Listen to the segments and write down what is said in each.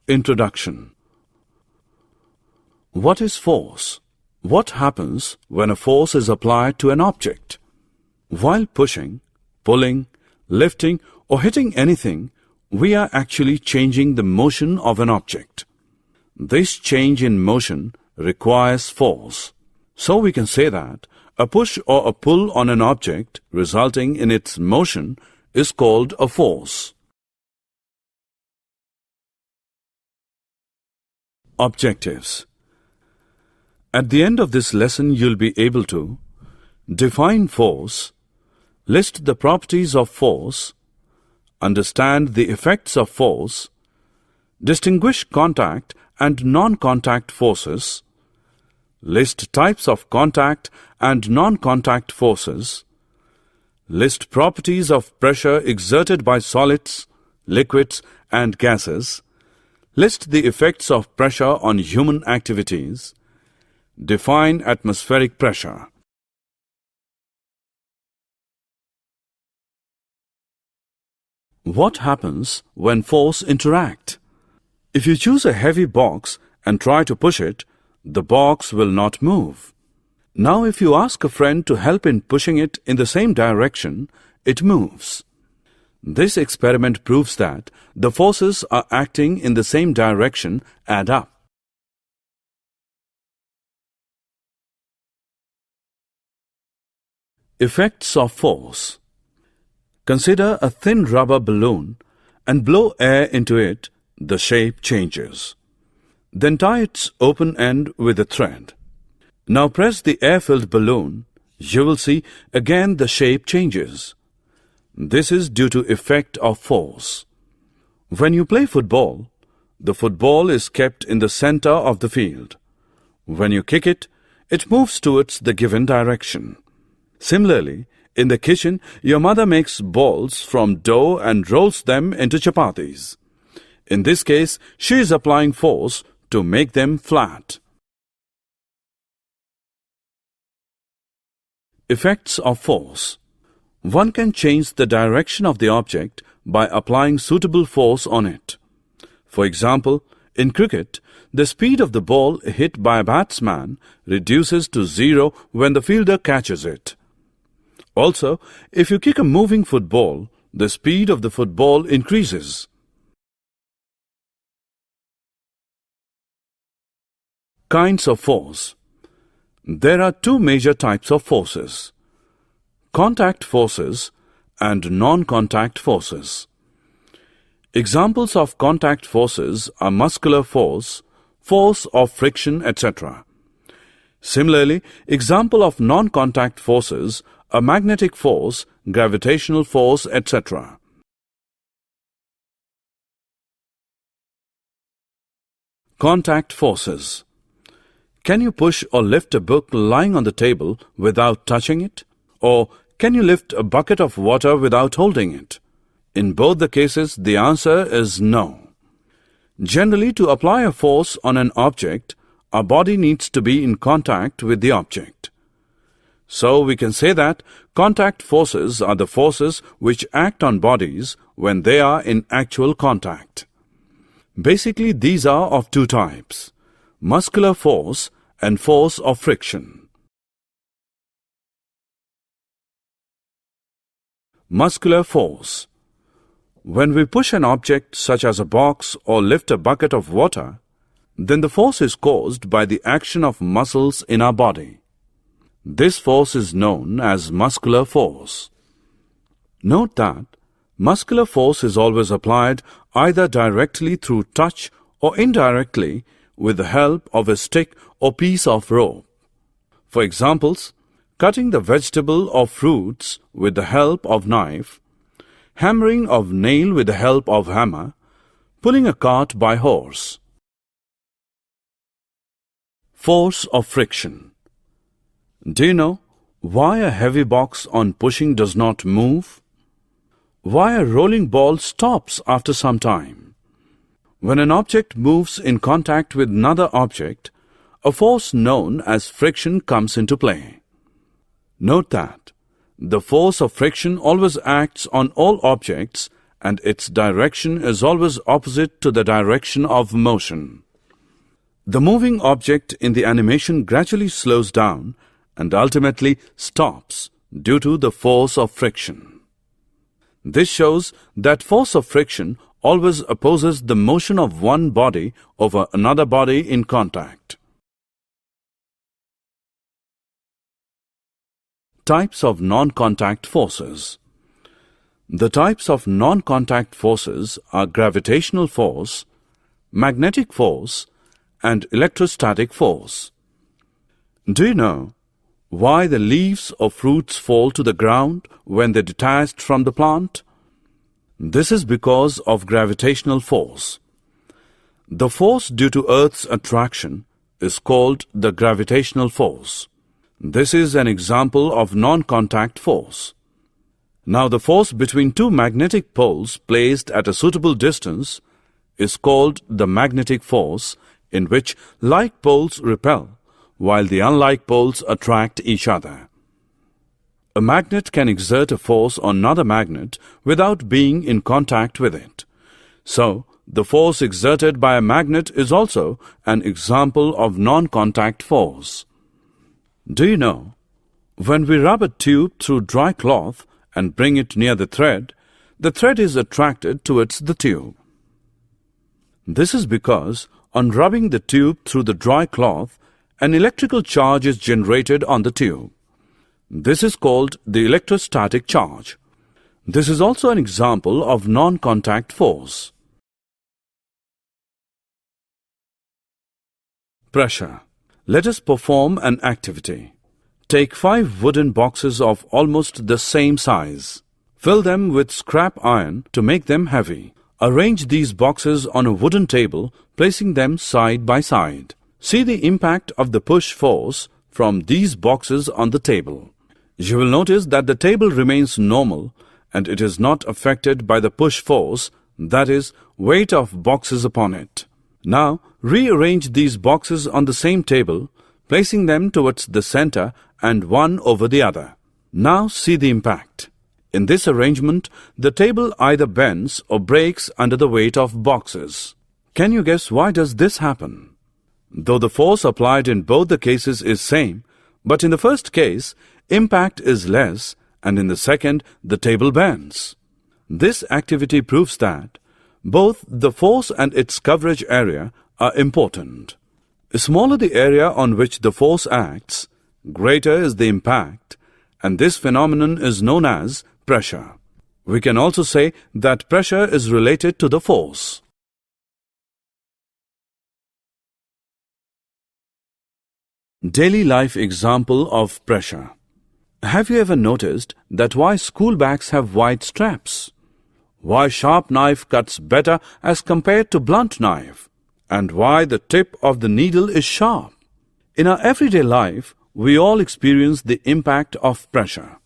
Introduction. What is force? What happens when a force is applied to an object? While pushing, pulling, lifting or hitting anything, we are actually changing the motion of an object. This change in motion requires force. So we can say that a push or a pull on an object resulting in its motion is called a force. Objectives. At the end of this lesson, you'll be able to define force, list the properties of force, understand the effects of force, distinguish contact and non-contact forces, list types of contact and non-contact forces, list properties of pressure exerted by solids, liquids and gases, list the effects of pressure on human activities, define atmospheric pressure. What happens when force interact? If you choose a heavy box and try to push it, the box will not move. Now if you ask a friend to help in pushing it in the same direction, it moves. This experiment proves that the forces are acting in the same direction add up. Effects of force. Consider a thin rubber balloon and blow air into it, the shape changes. Then tie its open end with a thread. Now press the air-filled balloon, you will see again the shape changes. This is due to effect of force. When you play football, the football is kept in the center of the field. When you kick it, it moves towards the given direction. Similarly, in the kitchen, your mother makes balls from dough and rolls them into chapatis. In this case, she is applying force to make them flat. Effects of force. One can change the direction of the object by applying suitable force on it. For example, in cricket, the speed of the ball hit by a batsman reduces to 0 when the fielder catches it. Also, if you kick a moving football, the speed of the football increases. Kinds of force. There are two major types of forces: contact forces and non-contact forces. Examples of contact forces are muscular force, force of friction, etc. Similarly, example of non-contact forces are magnetic force, gravitational force, etc. Contact forces. Can you push or lift a book lying on the table without touching it? Or can you lift a bucket of water without holding it? In both the cases, the answer is no. Generally, to apply a force on an object, our body needs to be in contact with the object. So we can say that contact forces are the forces which act on bodies when they are in actual contact. Basically, these are of two types: muscular force and force of friction. Muscular force. When we push an object such as a box or lift a bucket of water, then the force is caused by the action of muscles in our body. This force is known as muscular force. Note that muscular force is always applied either directly through touch or indirectly with the help of a stick or piece of rope. For examples, cutting the vegetable or fruits with the help of knife, hammering of nail with the help of hammer, pulling a cart by horse. Force of friction. Do you know why a heavy box on pushing does not move? Why a rolling ball stops after some time? When an object moves in contact with another object, a force known as friction comes into play. Note that the force of friction always acts on all objects and its direction is always opposite to the direction of motion. The moving object in the animation gradually slows down and ultimately stops due to the force of friction. This shows that force of friction always opposes the motion of one body over another body in contact. Types of non-contact forces. The types of non-contact forces are gravitational force, magnetic force, and electrostatic force. Do you know why the leaves of fruits fall to the ground when they detached from the plant? This is because of gravitational force. The force due to Earth's attraction is called the gravitational force. This is an example of non-contact force. Now, the force between two magnetic poles placed at a suitable distance is called the magnetic force, in which like poles repel, while the unlike poles attract each other. A magnet can exert a force on another magnet without being in contact with it. So, the force exerted by a magnet is also an example of non-contact force. Do you know, when we rub a tube through dry cloth and bring it near the thread is attracted towards the tube. This is because on rubbing the tube through the dry cloth, an electrical charge is generated on the tube. This is called the electrostatic charge. This is also an example of non-contact force. Pressure. Let us perform an activity. Take 5 wooden boxes of almost the same size. Fill them with scrap iron to make them heavy. Arrange these boxes on a wooden table, placing them side by side. See the impact of the push force from these boxes on the table. You will notice that the table remains normal and it is not affected by the push force, that is, weight of boxes upon it. Now, rearrange these boxes on the same table, placing them towards the center and one over the other. Now see the impact. In this arrangement, the table either bends or breaks under the weight of boxes. Can you guess why does this happen? Though the force applied in both the cases is same, but in the first case, impact is less, and in the second, the table bends. This activity proves that both the force and its coverage area are important. The smaller the area on which the force acts, greater is the impact, and this phenomenon is known as pressure. We can also say that pressure is related to the force. Daily life example of pressure. Have you ever noticed that why school bags have white straps? Why sharp knife cuts better as compared to blunt knife? And why the tip of the needle is sharp? In our everyday life, we all experience the impact of pressure.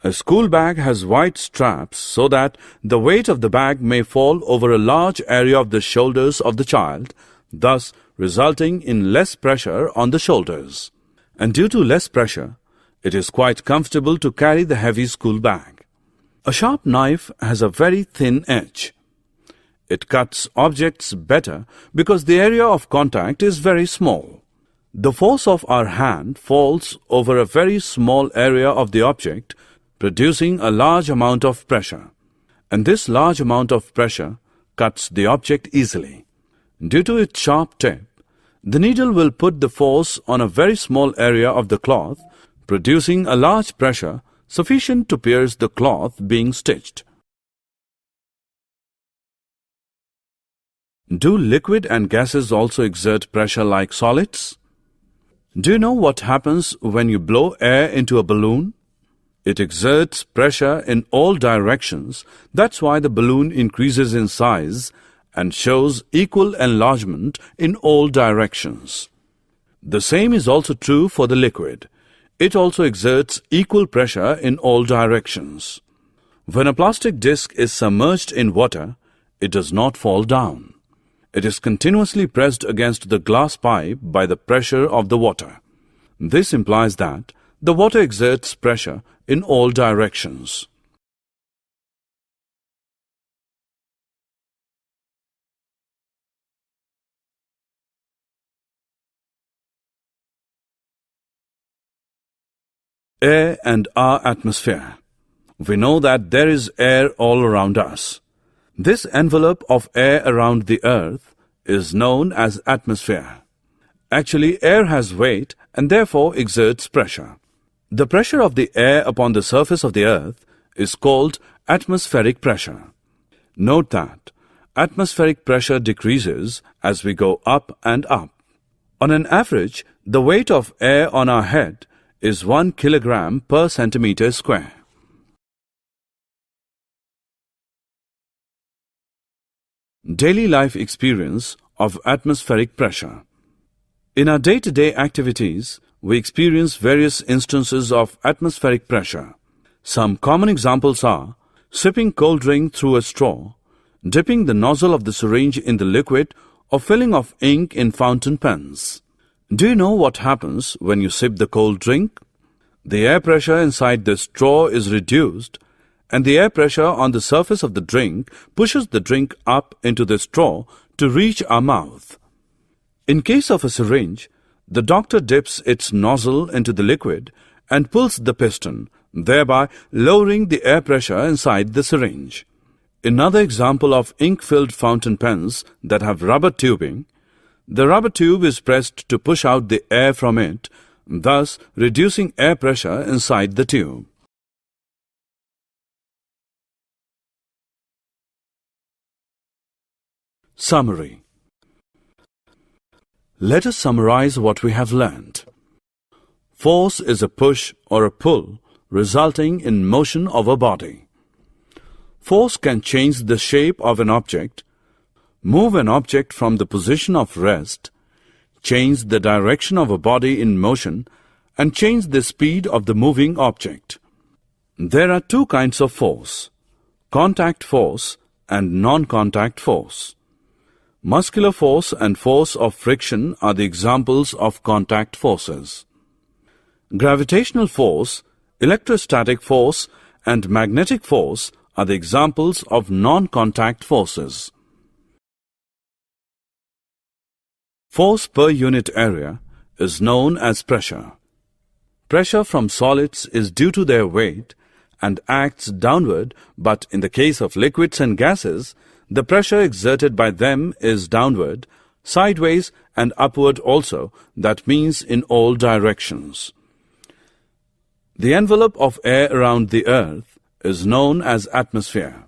A school bag has white straps so that the weight of the bag may fall over a large area of the shoulders of the child, thus resulting in less pressure on the shoulders. And due to less pressure, it is quite comfortable to carry the heavy school bag. A sharp knife has a very thin edge. It cuts objects better because the area of contact is very small. The force of our hand falls over a very small area of the object, producing a large amount of pressure. And this large amount of pressure cuts the object easily. Due to its sharp tip, the needle will put the force on a very small area of the cloth, producing a large pressure sufficient to pierce the cloth being stitched. Do liquid and gases also exert pressure like solids? Do you know what happens when you blow air into a balloon? It exerts pressure in all directions. That's why the balloon increases in size and shows equal enlargement in all directions. The same is also true for the liquid. It also exerts equal pressure in all directions. When a plastic disc is submerged in water, it does not fall down. It is continuously pressed against the glass pipe by the pressure of the water. This implies that the water exerts pressure in all directions. Air and our atmosphere. We know that there is air all around us. This envelope of air around the earth is known as atmosphere. Actually, air has weight and therefore exerts pressure. The pressure of the air upon the surface of the earth is called atmospheric pressure. Note that atmospheric pressure decreases as we go up and up. On an average, the weight of air on our head is 1 kilogram per centimeter square. Daily life experience of atmospheric pressure. In our day-to-day activities, we experience various instances of atmospheric pressure. Some common examples are sipping cold drink through a straw, dipping the nozzle of the syringe in the liquid, or filling of ink in fountain pens. Do you know what happens when you sip the cold drink? The air pressure inside the straw is reduced, and the air pressure on the surface of the drink pushes the drink up into the straw to reach our mouth. In case of a syringe, the doctor dips its nozzle into the liquid and pulls the piston, thereby lowering the air pressure inside the syringe. Another example of ink-filled fountain pens that have rubber tubing, the rubber tube is pressed to push out the air from it, thus reducing air pressure inside the tube. Summary. Let us summarize what we have learnt. Force is a push or a pull resulting in motion of a body. Force can change the shape of an object, move an object from the position of rest, change the direction of a body in motion, and change the speed of the moving object. There are two kinds of force: contact force and non-contact force. Muscular force and force of friction are the examples of contact forces. Gravitational force, electrostatic force, and magnetic force are the examples of non-contact forces. Force per unit area is known as pressure. Pressure from solids is due to their weight and acts downward, but in the case of liquids and gases, the pressure exerted by them is downward, sideways and upward also, that means in all directions. The envelope of air around the earth is known as atmosphere.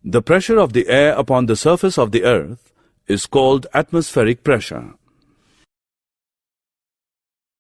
The pressure of the air upon the surface of the earth is called atmospheric pressure.